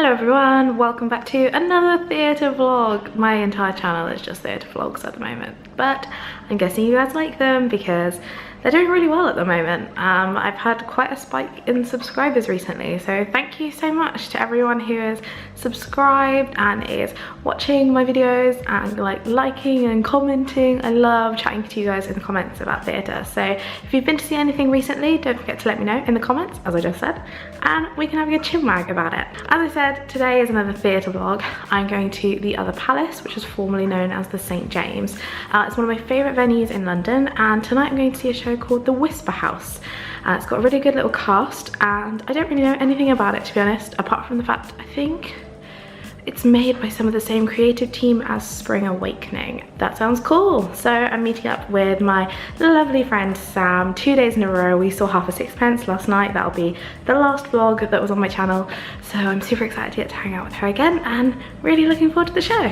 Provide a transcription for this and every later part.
Hello everyone, welcome back to another theatre vlog. My entire channel is just theatre vlogs at the moment, but I'm guessing you guys like them because they're doing really well at the moment. I've had quite a spike in subscribers recently, so thank you so much to everyone who has subscribed and is watching my videos and liking and commenting. I love chatting to you guys in the comments about theatre, so if you've been to see anything recently, don't forget to let me know in the comments, as I just said, and we can have a good chinwag about it. As I said, today is another theatre vlog. I'm going to the Other Palace, which is formerly known as the St. James. It's one of my favourite venues in London, and tonight I'm going to see a show called The Whisper House. It's got a really good little cast, and I don't really know anything about it, to be honest, apart from the fact I think it's made by some of the same creative team as Spring Awakening. That sounds cool. So I'm meeting up with my lovely friend Sam 2 days in a row. We saw Half a Sixpence last night. That'll be the last vlog that was on my channel. So I'm super excited to get to hang out with her again and really looking forward to the show.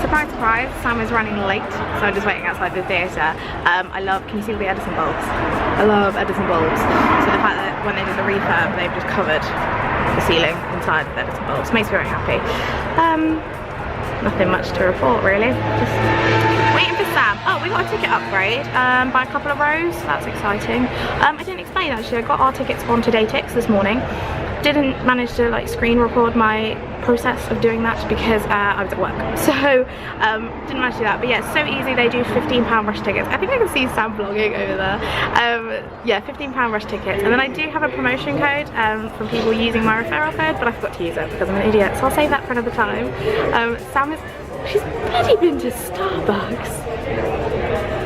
Surprise, surprise, Sam is running late, so I'm just waiting outside the theatre. can you see all the Edison bulbs? I love Edison bulbs. So the fact that when they did the refurb, they've just covered the ceiling inside with Edison bulbs makes me very happy. Nothing much to report really, just waiting for Sam. Oh, we got a ticket upgrade by a couple of rows, that's exciting. I didn't explain actually, I got our tickets on Today Tix this morning. Didn't manage to screen record my process of doing that because I was at work, so didn't manage to do that. But yeah, it's so easy. They do £15 rush tickets. I think I can see Sam vlogging over there. Yeah, £15 rush tickets, and then I do have a promotion code from people using my referral code, but I forgot to use it because I'm an idiot, so I'll save that for another time. She's bloody been to Starbucks.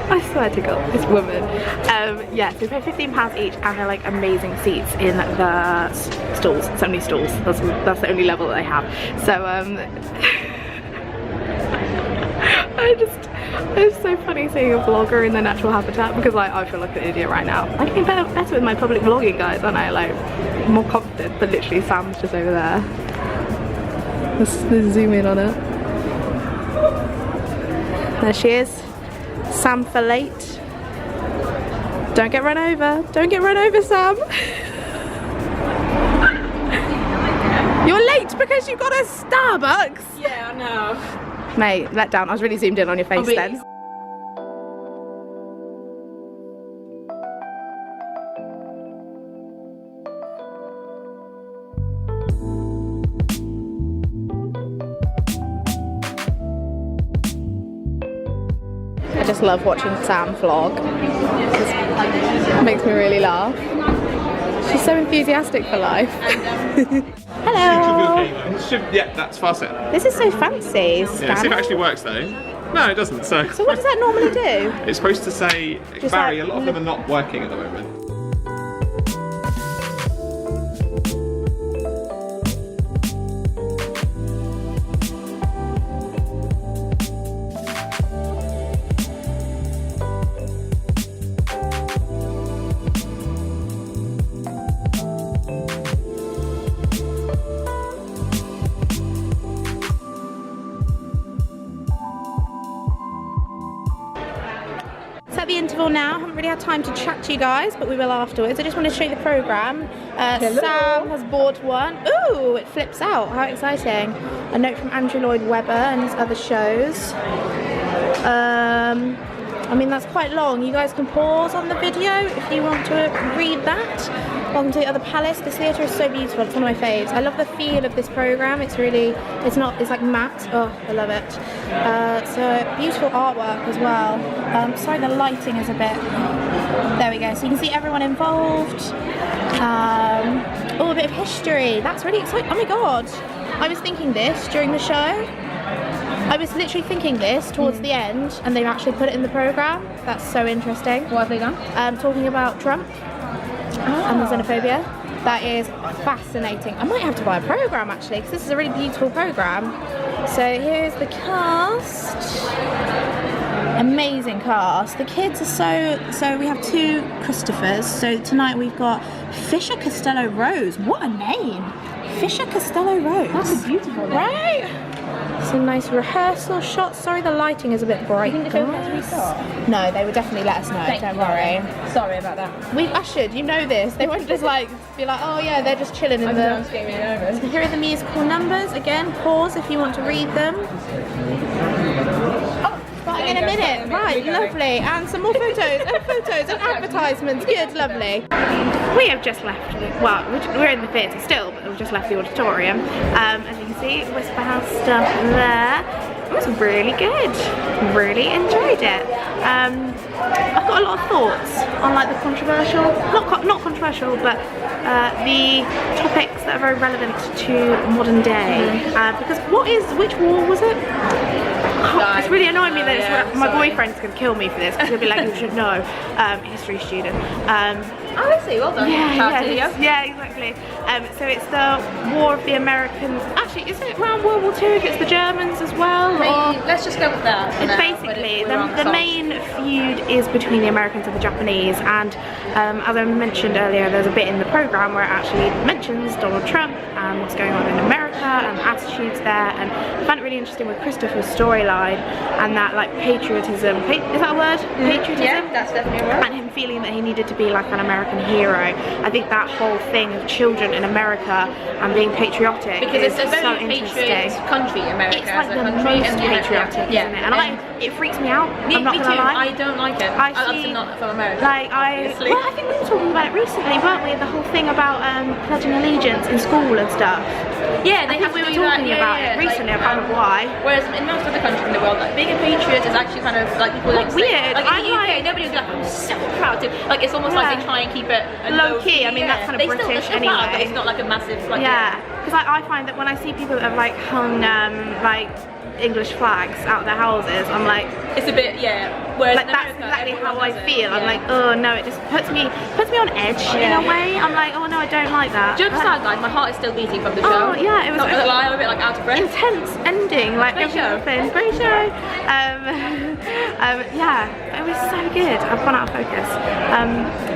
I swear to God, this woman. Yeah, so we pay £15 each, and they're amazing seats in the stalls. So many stalls. That's the only level that they have. So it's so funny seeing a vlogger in their natural habitat because I feel like an idiot right now. I'm getting better with my public vlogging, guys, aren't I? More confident. But literally, Sam's just over there. Let's zoom in on her. There she is. Sam for late. Don't get run over. Don't get run over, Sam. You're late because you got a Starbucks. Yeah, I know. Mate, let down. I was really zoomed in on your face then. I just love watching Sam vlog. It makes me really laugh. She's so enthusiastic for life. Hello! Yeah, that's faucet. This is so fancy. Yeah, see if it actually works though. No, it doesn't. So what does that normally do? It's supposed to say, Just Barry, a lot of them are not working at the moment. At the interval now, I haven't really had time to chat to you guys, but we will afterwards. I just want to show you the programme. Sam has bought one. Ooh, it flips out. How exciting. A note from Andrew Lloyd Webber and his other shows. I mean, that's quite long. You guys can pause on the video if you want to read that. Welcome to the Other Palace. This theatre is so beautiful. It's one of my faves. I love the feel of this programme. It's like matte. Oh, I love it. So beautiful artwork as well. Sorry, the lighting is a bit... There we go. So you can see everyone involved. Oh, a bit of history. That's really exciting. Oh my God. I was thinking this during the show. I was literally thinking this towards the end, and they've actually put it in the programme. That's so interesting. What have they done? Talking about Trump and the xenophobia. That is fascinating. I might have to buy a programme actually, because this is a really beautiful programme. So here's the cast. Amazing cast. The kids are so we have 2 Christophers. So tonight we've got Fisher Costello Rose. What a name! Fisher Costello Rose. That's a beautiful name. Right? Some nice rehearsal shots. Sorry, the lighting is a bit bright. You think the film has to restart? No, they would definitely let us know. Don't worry. Sorry about that. We ushered, you know this. They won't just like be like, oh yeah, they're just chilling in the. I'm getting really nervous. So here are the musical numbers. Again, pause if you want to read them. Starting in a minute. Right, lovely. And some more photos and advertisements. Good, lovely. We have just left, well, we're in the theatre still, but we've just left the auditorium. As you can see, Whisper House stuff there. It was really good. Really enjoyed it. I've got a lot of thoughts on like the controversial, not controversial, but the topics that are very relevant to modern day. Because which war was it? It's really annoying me that my boyfriend's gonna kill me for this, because he'll be like, you should know, history student. Oh, I see. Well done. Yeah, exactly. So it's the War of the Americans. Actually, is it around World War II? If it's the Germans as well? Maybe, let's just go with that. It's basically the main feud is between the Americans and the Japanese. And as I mentioned earlier, there's a bit in the programme where it actually mentions Donald Trump and what's going on in America and attitudes there. And I found it really interesting with Christopher's storyline and that like patriotism. Is that a word? Patriotism? Yeah, that's definitely a word. And him feeling that he needed to be like an American hero. I think that whole thing of children in America and being patriotic because is it's a very so patriot interesting. country, America. It's like as a the country, most and patriotic, yeah. isn't it? And it freaks me out. I'm not me gonna too. lie. I don't like it. I'm not from America. Like well, I think we were talking about it recently, weren't we? The whole thing about pledging allegiance in school and stuff. Yeah, I think we were talking about it recently. I can't remember why. Whereas in most other countries in the world, like being a patriot is actually kind of like people like weird. Like in the UK, nobody would be like, I'm so proud to. Like it's almost like they try and keep it low key. I mean, that's kind of British anyway. Proud, but it's not like a massive. Like, yeah, because I find that when I see people that have like hung like English flags out their houses, I'm like, it's a bit Whereas like that's exactly how I feel. I'm like, oh no, it just puts me on edge in a way. I'm like, oh no, I don't like that. Jokes aside, guys, my heart is still beating from the show. Oh yeah, it was. Not gonna lie, I'm a bit like out of breath. Intense ending, like great show. Great show. Yeah, it was so good. I've gone out of focus.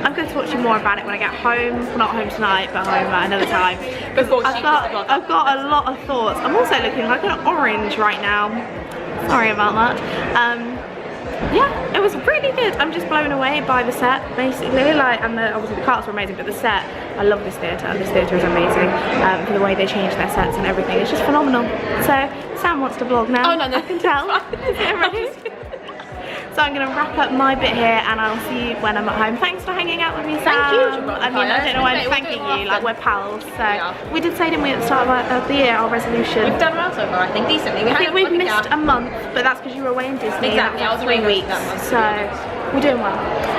I'm going to talk to you more about it when I get home. Well, not home tonight, but home at another time. I've got a lot of thoughts. I'm also looking like an orange right now. Sorry about that. Yeah, it was really good. I'm just blown away by the set, basically. Like, and obviously the cast were amazing, but the set, I love this theatre. This theatre is amazing for the way they change their sets and everything. It's just phenomenal. So Sam wants to vlog now. Oh no, I can tell. Is it ready? So I'm going to wrap up my bit here, and I'll see you when I'm at home. Thanks for hanging out with me, Sam. Thank you. I mean, I don't know why I'm thanking you. Like, we're pals. So we did say, didn't we, at the start of the year, our resolution. We've done well so far, I think, decently. I think we've missed a month, but that's because you were away in Disney. Exactly, I was 3 weeks. That month. So we're doing well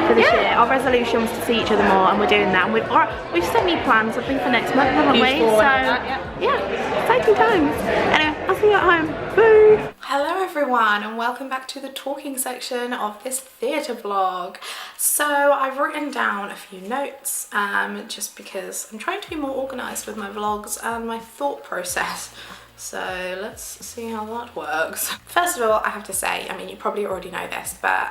for this year. Our resolution was to see each other more, and we're doing that. And we've set new plans, I think, for next month, haven't we? So yeah, exciting times. Anyway, I'll see you at home. Boo! Hello everyone, and welcome back to the talking section of this theatre vlog. So I've written down a few notes just because I'm trying to be more organised with my vlogs and my thought process. So let's see how that works. First of all, I have to say, I mean, you probably already know this, but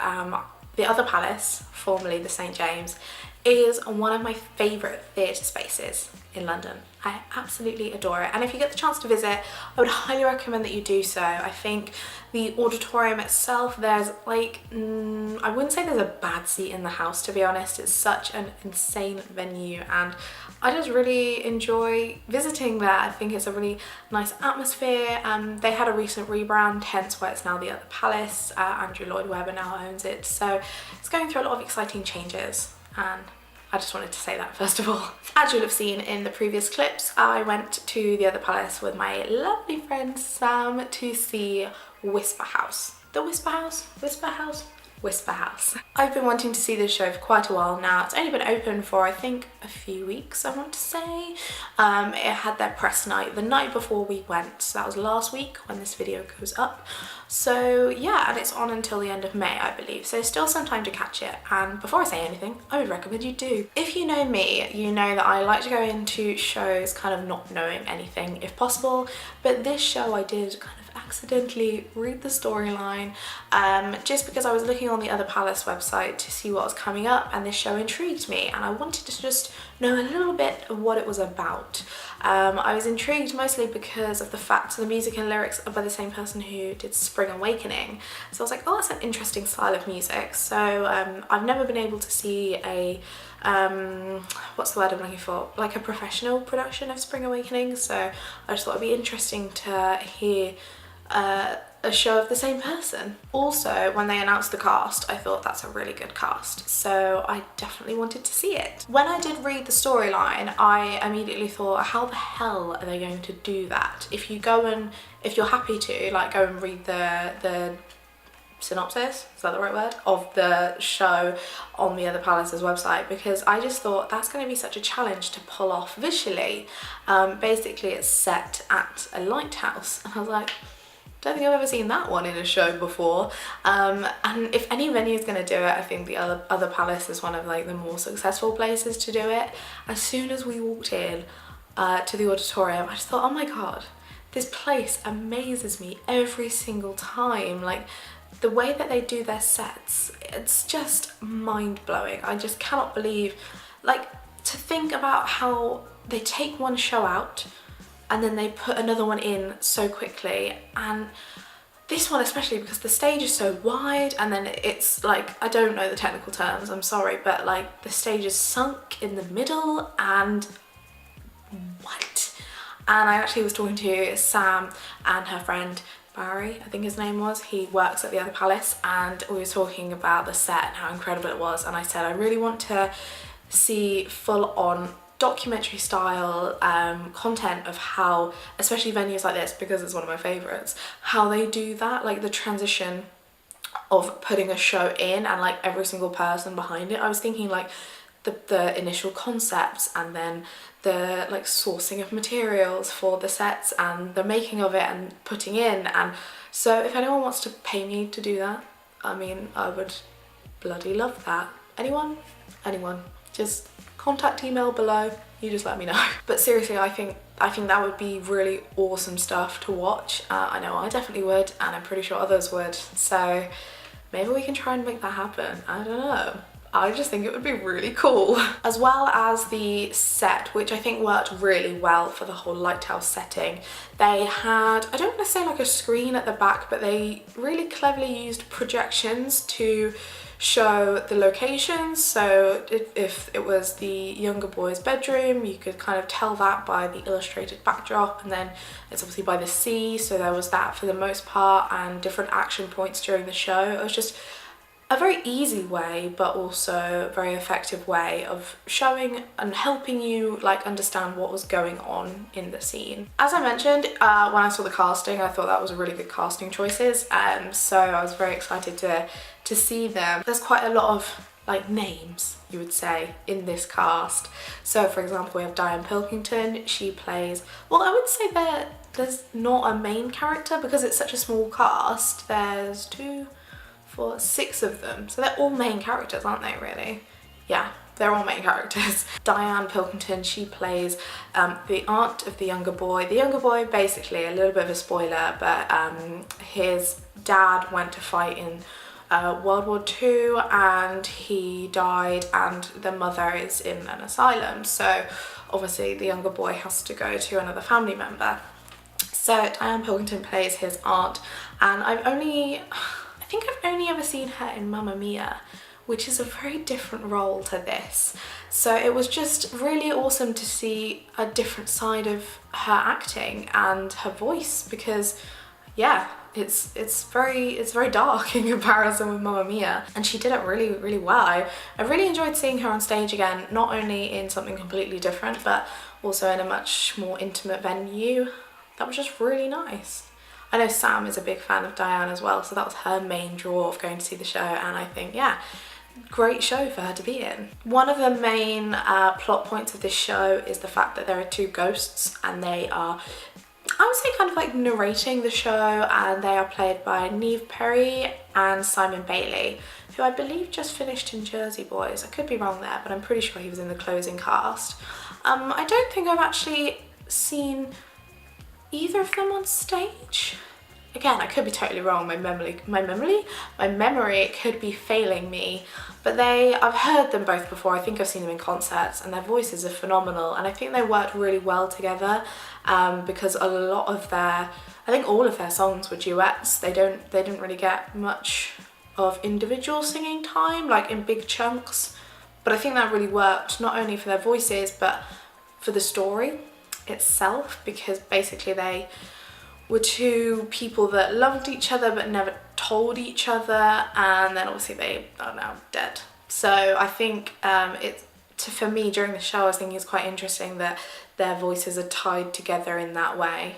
the Other Palace, formerly the St James, is one of my favourite theatre spaces in London. I absolutely adore it, and if you get the chance to visit, I would highly recommend that you do so. I think the auditorium itself, there's like, I wouldn't say there's a bad seat in the house, to be honest. It's such an insane venue, and I just really enjoy visiting there. I think it's a really nice atmosphere. They had a recent rebrand, hence why it's now the Other Palace. Andrew Lloyd Webber now owns it, so it's going through a lot of exciting changes, and I just wanted to say that first of all. As you'll have seen in the previous clips, I went to the Other Palace with my lovely friend Sam to see Whisper House. The Whisper House? Whisper House? Whisper House. I've been wanting to see this show for quite a while now. It's only been open for I think a few weeks, I want to say. It had their press night the night before we went, so that was last week when this video goes up. So yeah, and it's on until the end of May, I believe, so still some time to catch it. And before I say anything, I would recommend you do. If you know me, you know that I like to go into shows kind of not knowing anything if possible, but this show I did kind of accidentally read the storyline just because I was looking on the Other Palace website to see what was coming up, and this show intrigued me and I wanted to just know a little bit of what it was about. I was intrigued mostly because of the fact the music and lyrics are by the same person who did Spring Awakening, so I was like, oh, that's an interesting style of music. So I've never been able to see a what's the word I'm looking for, like a professional production of Spring Awakening, so I just thought it'd be interesting to hear a show of the same person. Also, when they announced the cast, I thought that's a really good cast, so I definitely wanted to see it. When I did read the storyline, I immediately thought, how the hell are they going to do that? If you're happy to, like, go and read the synopsis, is that the right word, of the show on the Other Palace's website, because I just thought that's going to be such a challenge to pull off visually. Basically it's set at a lighthouse, and I was like, don't think I've ever seen that one in a show before. And if any venue is going to do it, I think the Other Palace is one of like the more successful places to do it. As soon as we walked in to the auditorium, I just thought, oh my god, this place amazes me every single time. Like, the way that they do their sets, it's just mind-blowing. I just cannot believe, like, to think about how they take one show out and then they put another one in so quickly, and this one especially because the stage is so wide, and then it's like, I don't know the technical terms, I'm sorry, but like the stage is sunk in the middle, and what? And I actually was talking to Sam and her friend Barry, I think his name was. He works at the Other Palace, and we were talking about the set and how incredible it was, and I said I really want to see full-on documentary style content of how, especially venues like this, because it's one of my favorites, how they do that, like the transition of putting a show in and like every single person behind it. I was thinking like the initial concepts, and then the like sourcing of materials for the sets and the making of it and putting in. And so if anyone wants to pay me to do that, I mean, I would bloody love that. Anyone, just contact email below, you just let me know. But seriously, I think that would be really awesome stuff to watch. I know I definitely would, and I'm pretty sure others would, so maybe we can try and make that happen. I don't know, I just think it would be really cool. As well as the set, which I think worked really well for the whole lighthouse setting. They had, I don't want to say like a screen at the back, but they really cleverly used projections to show the locations. So if it was the younger boy's bedroom, you could kind of tell that by the illustrated backdrop, and then it's obviously by the sea, so there was that for the most part, and different action points during the show. It was just a very easy way, but also a very effective way of showing and helping you like understand what was going on in the scene. As I mentioned, when I saw the casting, I thought that was really good casting choices, so I was very excited to see them. There's quite a lot of like names, you would say, in this cast. So for example, we have Diane Pilkington. She plays, well, I would say that there's not a main character because it's such a small cast. There's 2, 4, 6 of them, so they're all main characters, aren't they, really? Yeah, they're all main characters. Diane Pilkington, she plays the aunt of the younger boy. The younger boy, basically, a little bit of a spoiler, but his dad went to fight in World War II, and he died, and the mother is in an asylum, so obviously the younger boy has to go to another family member. So Diane Pilkington plays his aunt, and I think I've only ever seen her in Mamma Mia, which is a very different role to this. So it was just really awesome to see a different side of her acting and her voice, because yeah, it's very dark in comparison with Mamma Mia, and she did it really well. I really enjoyed seeing her on stage again, not only in something completely different, but also in a much more intimate venue. That was just really nice. I know Sam is a big fan of Diane as well, so that was her main draw of going to see the show, and I think, yeah, great show for her to be in. One of the main plot points of this show is the fact that there are two ghosts, and they are, I would say, kind of like narrating the show, and they are played by Neve Perry and Simon Bailey, who I believe just finished in Jersey Boys. I could be wrong there, but I'm pretty sure he was in the closing cast. I don't think I've actually seen either of them on stage. Again, I could be totally wrong. My memory could be failing me. But I've heard them both before. I think I've seen them in concerts, and their voices are phenomenal. And I think they worked really well together because a lot of I think all of their songs were duets. They didn't really get much of individual singing time, like in big chunks. But I think that really worked, not only for their voices, but for the story itself, because basically they were two people that loved each other but never told each other, and then obviously they are now dead. So I think for me during the show, I was thinking it's quite interesting that their voices are tied together in that way.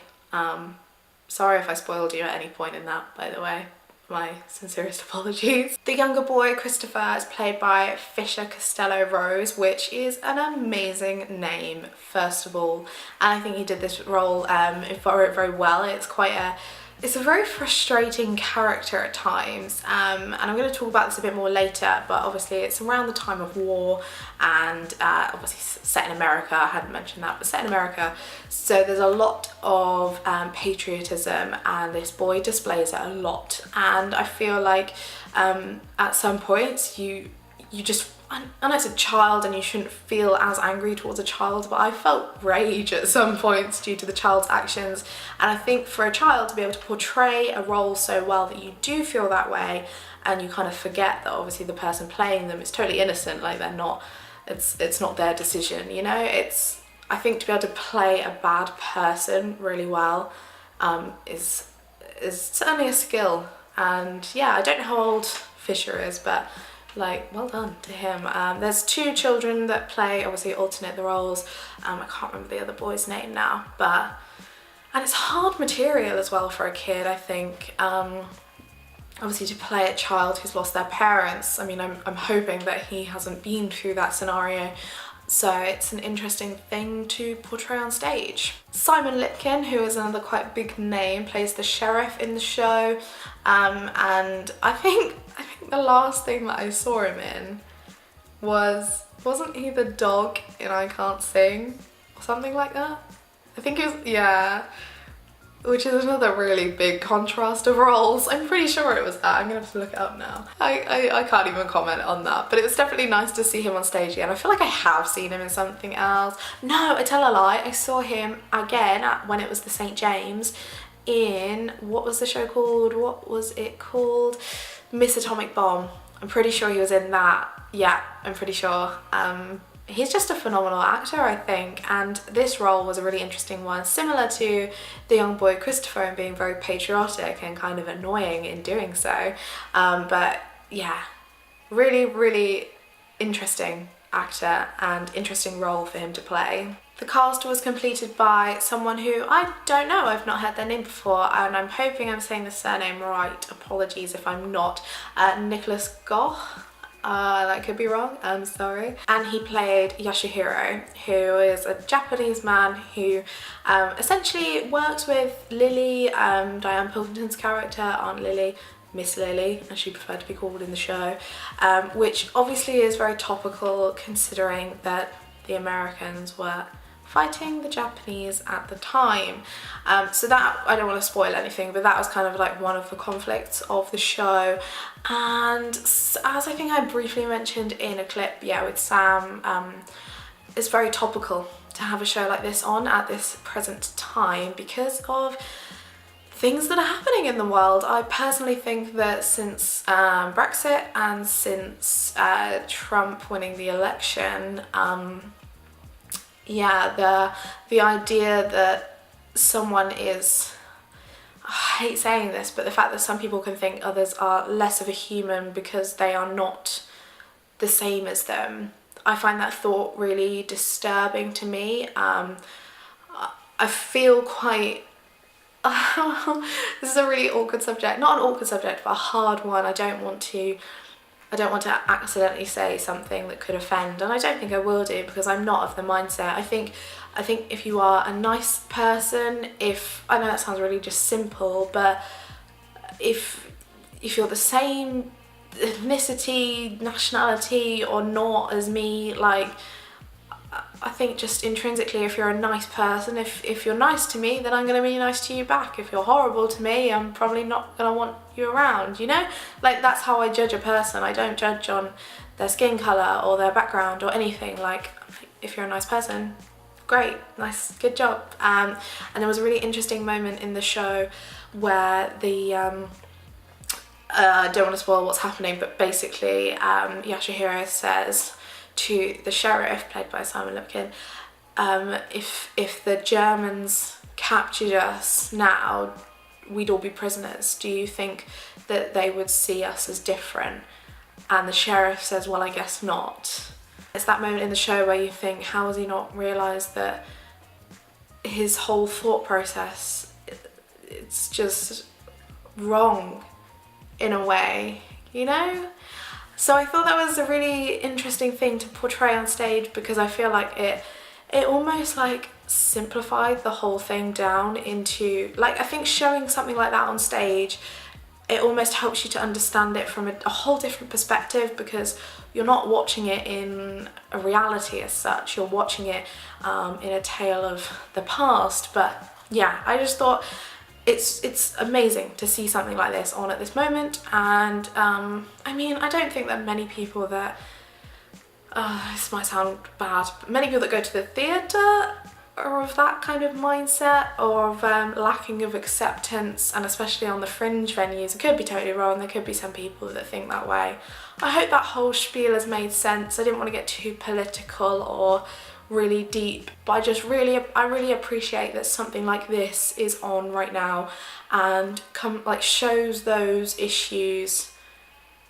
Sorry if I spoiled you at any point in that, by the way. My sincerest apologies. The younger boy, Christopher, is played by Fisher Costello Rose, which is an amazing name, first of all. And I think he did this role very well. It's a very frustrating character at times, and I'm going to talk about this a bit more later, but obviously it's around the time of war, and obviously set in America. I hadn't mentioned that, but set in America, so there's a lot of patriotism, and this boy displays it a lot. And I feel like at some points you just, I know it's a child and you shouldn't feel as angry towards a child, but I felt rage at some points due to the child's actions. And I think for a child to be able to portray a role so well that you do feel that way, and you kind of forget that obviously the person playing them is totally innocent, like they're not, it's not their decision, you know. I think to be able to play a bad person really well is certainly a skill. And yeah, I don't know how old Fisher is, but like, well done to him. There's two children that obviously alternate the roles. I can't remember the other boy's name now, and it's hard material as well for a kid, I think. Obviously to play a child who's lost their parents. I mean, I'm hoping that he hasn't been through that scenario. So it's an interesting thing to portray on stage. Simon Lipkin, who is another quite big name, plays the sheriff in the show. And I think the last thing that I saw him in wasn't he the dog in I Can't Sing? Or something like that? I think it was, yeah. Which is another really big contrast of roles. I'm pretty sure it was that. I'm gonna have to look it up now. I can't even comment on that, but it was definitely nice to see him on stage again. I feel like I have seen him in something else. No, I tell a lie. I saw him again when it was the St. James in, what was the show called? What was it called? Miss Atomic Bomb. I'm pretty sure he was in that. Yeah, I'm pretty sure. He's just a phenomenal actor, I think, and this role was a really interesting one, similar to the young boy Christopher, and being very patriotic and kind of annoying in doing so. But yeah, really, really interesting actor and interesting role for him to play. The cast was completed by someone who I don't know, I've not heard their name before, and I'm hoping I'm saying the surname right. Apologies if I'm not. Nicholas Goh. That could be wrong, I'm sorry. And he played Yasuhiro, who is a Japanese man who essentially works with Lily, Diane Pilkington's character, Aunt Lily, Miss Lily, as she preferred to be called in the show, which obviously is very topical considering that the Americans were fighting the Japanese at the time. So that, I don't want to spoil anything, but that was kind of like one of the conflicts of the show. And as I think I briefly mentioned in a clip, yeah, with Sam, it's very topical to have a show like this on at this present time because of things that are happening in the world. I personally think that since Brexit and since Trump winning the election, yeah, the idea that someone is, I hate saying this, but the fact that some people can think others are less of a human because they are not the same as them, I find that thought really disturbing to me. I feel quite this is a really awkward subject. Not an awkward subject, but a hard one. I don't want to accidentally say something that could offend, and I don't think I will do, because I'm not of the mindset. I think if you are a nice person, I know that sounds really just simple, but if you're the same ethnicity, nationality or not as me, like, I think just intrinsically, if you're a nice person, if you're nice to me, then I'm going to be nice to you back. If you're horrible to me, I'm probably not going to want you around, you know? Like, that's how I judge a person. I don't judge on their skin colour or their background or anything. Like, if you're a nice person, great, nice, good job. And there was a really interesting moment in the show where the I don't want to spoil what's happening, but basically Yasuhiro says to the sheriff, played by Simon Lipkin, if the Germans captured us now, we'd all be prisoners. Do you think that they would see us as different? And the sheriff says, well, I guess not. It's that moment in the show where you think, how has he not realised that his whole thought process, it's just wrong in a way, you know? So I thought that was a really interesting thing to portray on stage, because I feel like it almost like simplified the whole thing down into, like, I think showing something like that on stage, it almost helps you to understand it from a whole different perspective, because you're not watching it in a reality as such, you're watching it in a tale of the past. But yeah, I just thought it's amazing to see something like this on at this moment. And I mean, I don't think that many people that this might sound bad, but many people that go to the theatre are of that kind of mindset, or of lacking of acceptance, and especially on the fringe venues. I could be totally wrong, there could be some people that think that way. I hope that whole spiel has made sense. I didn't want to get too political or really deep, but I really appreciate that something like this is on right now and shows those issues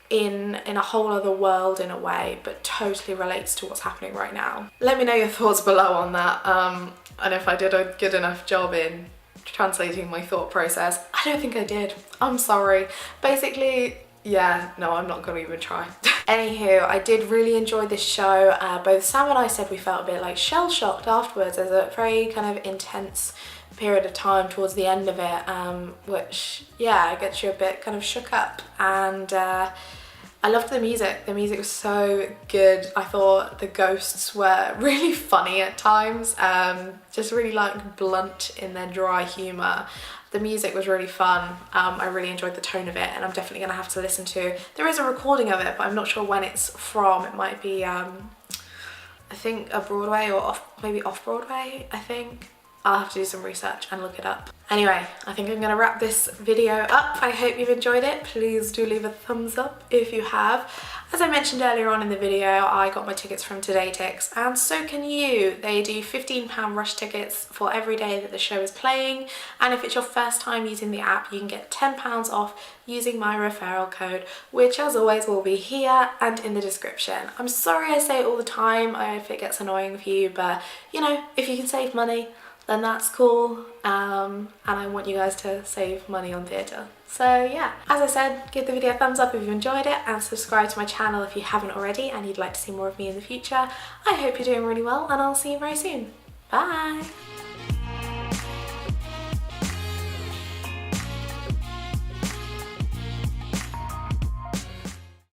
in a whole other world in a way, but totally relates to what's happening right now. Let me know your thoughts below on that, and if I did a good enough job in translating my thought process. I don't think I did, I'm sorry. Basically, yeah, no, I'm not gonna even try. Anywho, I did really enjoy this show. Both Sam and I said we felt a bit like shell-shocked afterwards. There's a very kind of intense period of time towards the end of it, which, yeah, gets you a bit kind of shook up. And I loved the music. The music was so good. I thought the ghosts were really funny at times, just really like blunt in their dry humour. The music was really fun. I really enjoyed the tone of it, and I'm definitely gonna have to listen to. There is a recording of it, but I'm not sure when it's from. It might be, I think, a Broadway or maybe off Broadway, I think. I'll have to do some research and look it up. Anyway, I think I'm gonna wrap this video up. I hope you've enjoyed it. Please do leave a thumbs up if you have. As I mentioned earlier on in the video, I got my tickets from TodayTix, and so can you. They do £15 rush tickets for every day that the show is playing, and if it's your first time using the app, you can get £10 off using my referral code, which as always will be here and in the description. I'm sorry I say it all the time, if it gets annoying for you, but you know, if you can save money, then that's cool, and I want you guys to save money on theatre. So yeah, as I said, give the video a thumbs up if you enjoyed it, and subscribe to my channel if you haven't already and you'd like to see more of me in the future. I hope you're doing really well, and I'll see you very soon. Bye!